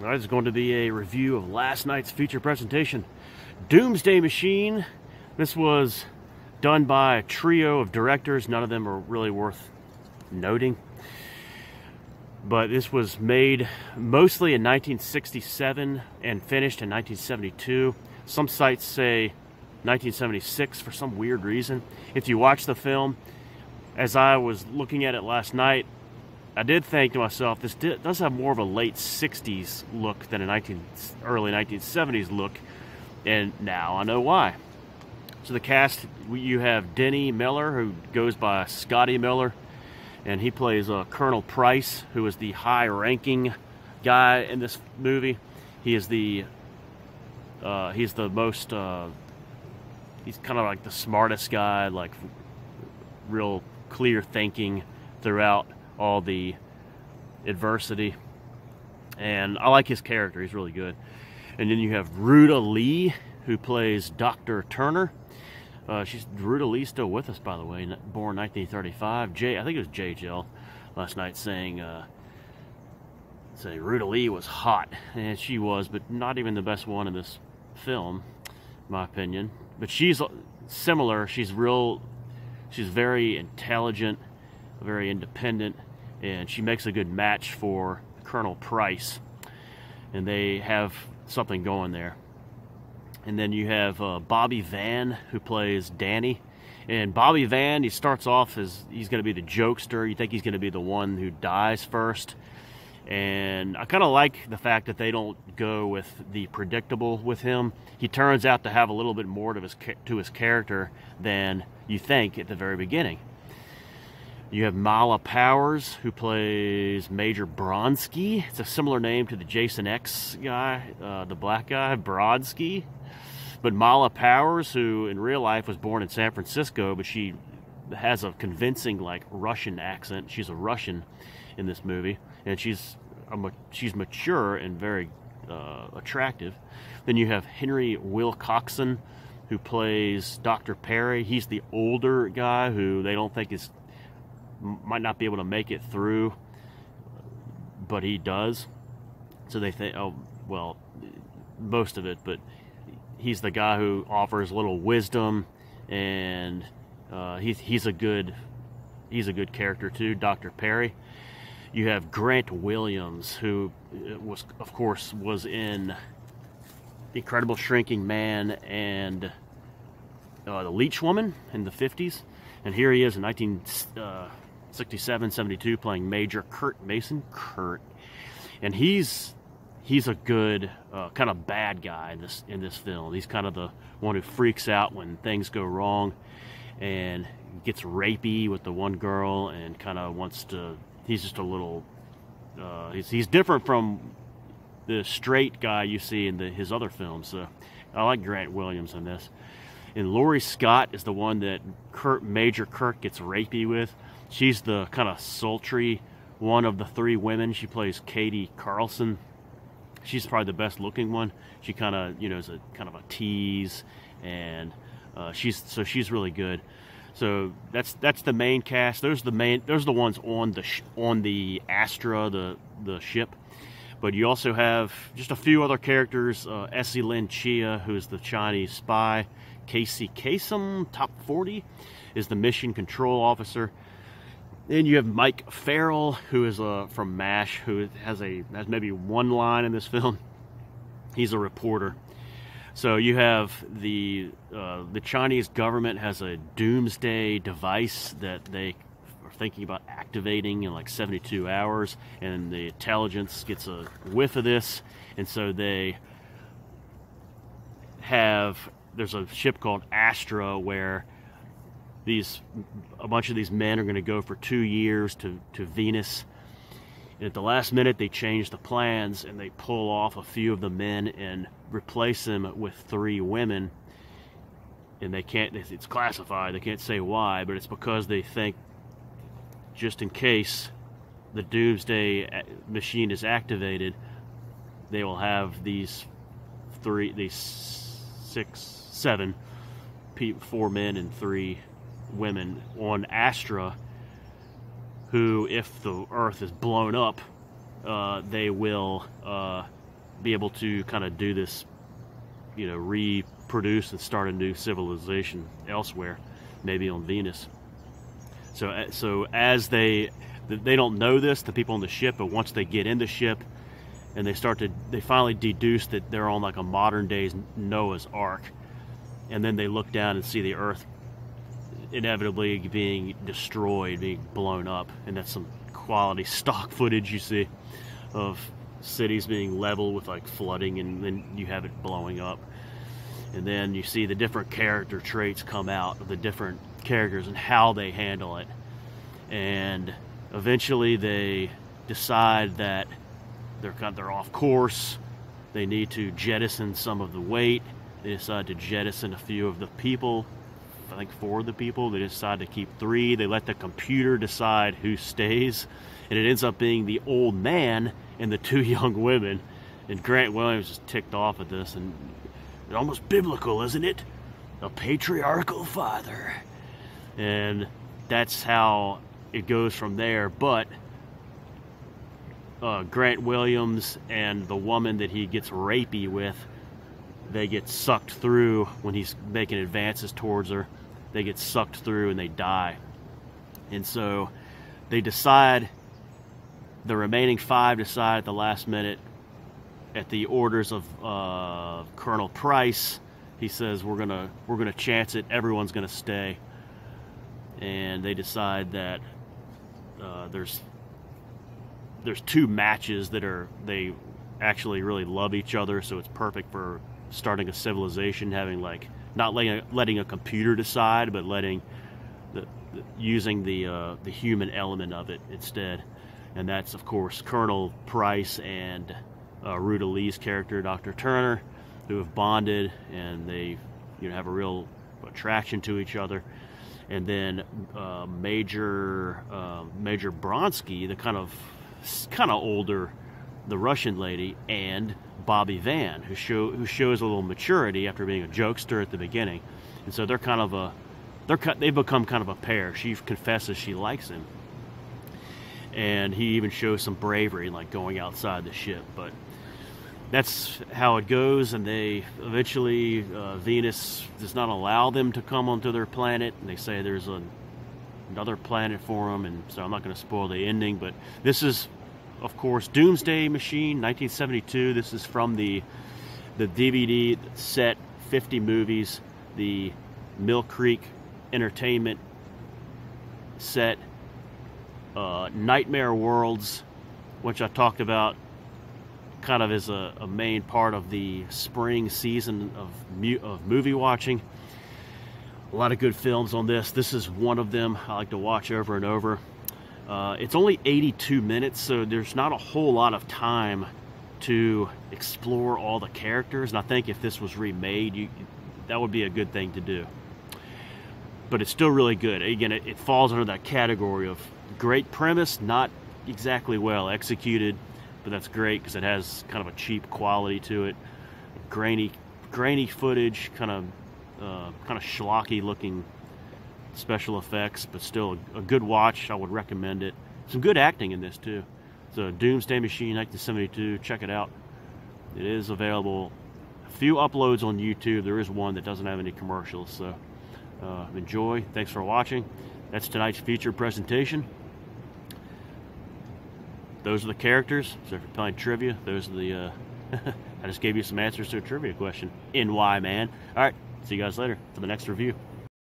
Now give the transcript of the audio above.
Alright, this is going to be a review of last night's feature presentation, Doomsday Machine. This was done by a trio of directors. None of them are really worth noting. But this was made mostly in 1967 and finished in 1972. Some sites say 1976 for some weird reason. If you watch the film, as I was looking at it last night, I did think to myself, this does have more of a late 60s look than a early 1970s look, and now I know why. So the cast, you have Denny Miller, who goes by Scotty Miller, and he plays Colonel Price, who is the high-ranking guy in this movie. He is he's kind of like the smartest guy, like real clear thinking throughout all the adversity, and I like his character. He's really good. And then you have Ruta Lee, who plays Dr. Turner. Ruta Lee still with us, by the way, born 1935. I think it was Jay Jill last night saying Ruta Lee was hot, and she was, but not even the best one in this film, in my opinion. But she's similar. She's very intelligent, very independent, and she makes a good match for Colonel Price, and they have something going there. And then you have Bobby Van, who plays Danny. And Bobby Van, he starts off as he's going to be the jokester. You think he's going to be the one who dies first. And I kind of like the fact that they don't go with the predictable with him. He turns out to have a little bit more to his character than you think at the very beginning. You have Mala Powers, who plays Major Bronsky. It's a similar name to the Jason X guy, the black guy, Brodsky. But Mala Powers, who in real life was born in San Francisco, but she has a convincing, like, Russian accent. She's a Russian in this movie, and she's mature and very attractive. Then you have Henry Wilcoxon, who plays Dr. Perry. He's the older guy who they don't think might not be able to make it through, but he does. So they think, oh, well, most of it, but he's the guy who offers a little wisdom, and he's a good character too, Dr. Perry. You have Grant Williams, who was in Incredible Shrinking Man and The Leech Woman in the 50s, and here he is in 1967-72 playing Major Kurt Mason. And he's a good kind of bad guy in this film. He's kind of the one who freaks out when things go wrong and gets rapey with the one girl, and kind of wants to. He's just a little. He's different from the straight guy you see in his other films. So I like Grant Williams in this. And Laurie Scott is the one that Major Kirk gets rapey with. She's the kind of sultry one of the three women. She plays Katie Carlson. She's probably the best looking one. She kind of, is a kind of a tease, and she's really good. So that's the main cast. Those are the ones on the Astra, the ship. But you also have just a few other characters. Essie Lin Chia, who is the Chinese spy. Casey Kasem, top 40, is the mission control officer. Then you have Mike Farrell, who is from MASH, who has maybe one line in this film. He's a reporter. So you have the Chinese government has a doomsday device that they are thinking about activating in like 72 hours, and the intelligence gets a whiff of this, and so there's a ship called Astra where a bunch of these men are going to go for 2 years to Venus. And at the last minute, they change the plans, and they pull off a few of the men and replace them with 3 women. And it's classified, they can't say why, but it's because they think, just in case the Doomsday Machine is activated, they will have these 4 men and 3 women on Astra, who, if the Earth is blown up, they will be able to kind of do this, you know, reproduce and start a new civilization elsewhere, maybe on Venus. So as they don't know this, the people on the ship, but once they get in the ship and they finally deduce that they're on like a modern day Noah's Ark, and then they look down and see the Earth inevitably being destroyed, being blown up, and that's some quality stock footage you see of cities being leveled with like flooding, and then you have it blowing up. And then you see the different character traits come out of the different characters and how they handle it. And eventually they decide that they're off course. They need to jettison some of the weight. They decide to jettison a few of the people. I think 4 of the people. They decide to keep 3. They let the computer decide who stays. And it ends up being the old man and the 2 young women. And Grant Williams is ticked off at this, and it's almost biblical, isn't it? A patriarchal father. And that's how it goes from there. But Grant Williams and the woman that he gets rapey with, they get sucked through when he's making advances towards her. They get sucked through and they die. And so they decide, the remaining 5 decide at the last minute, at the orders of Colonel Price. He says, we're gonna chance it, everyone's gonna stay. And they decide that there's 2 matches that they actually really love each other, so it's perfect for starting a civilization, having like not letting a computer decide, but using the human element of it instead. And that's of course Colonel Price and Ruta Lee's character, Dr. Turner, who have bonded, and they have a real attraction to each other. And then Major Bronsky, the kind of older, the Russian lady, and Bobby Van, who shows a little maturity after being a jokester at the beginning. And so they've become kind of a pair. She confesses she likes him, and he even shows some bravery, like going outside the ship. But that's how it goes. And they eventually, Venus does not allow them to come onto their planet, and they say there's another planet for them. And so I'm not going to spoil the ending, but this is, of course, Doomsday Machine, 1972. This is from the DVD set, 50 movies, the Mill Creek Entertainment set, Nightmare Worlds, which I talked about kind of as a main part of the spring season of movie watching. A lot of good films on this. This is one of them I like to watch over and over. It's only 82 minutes, so there's not a whole lot of time to explore all the characters. And I think if this was remade, that would be a good thing to do. But it's still really good. Again, it falls under that category of great premise, not exactly well executed, but that's great because it has kind of a cheap quality to it. Grainy footage, kind of schlocky looking special effects, but still a good watch. I would recommend it. Some good acting in this too. So Doomsday Machine, 1972. Check it out. It is available. A few uploads on YouTube. There is one that doesn't have any commercials. So enjoy. Thanks for watching. That's tonight's featured presentation. Those are the characters. So if you're playing trivia, those are the I just gave you some answers to a trivia question. NY, man. All right. See you guys later for the next review.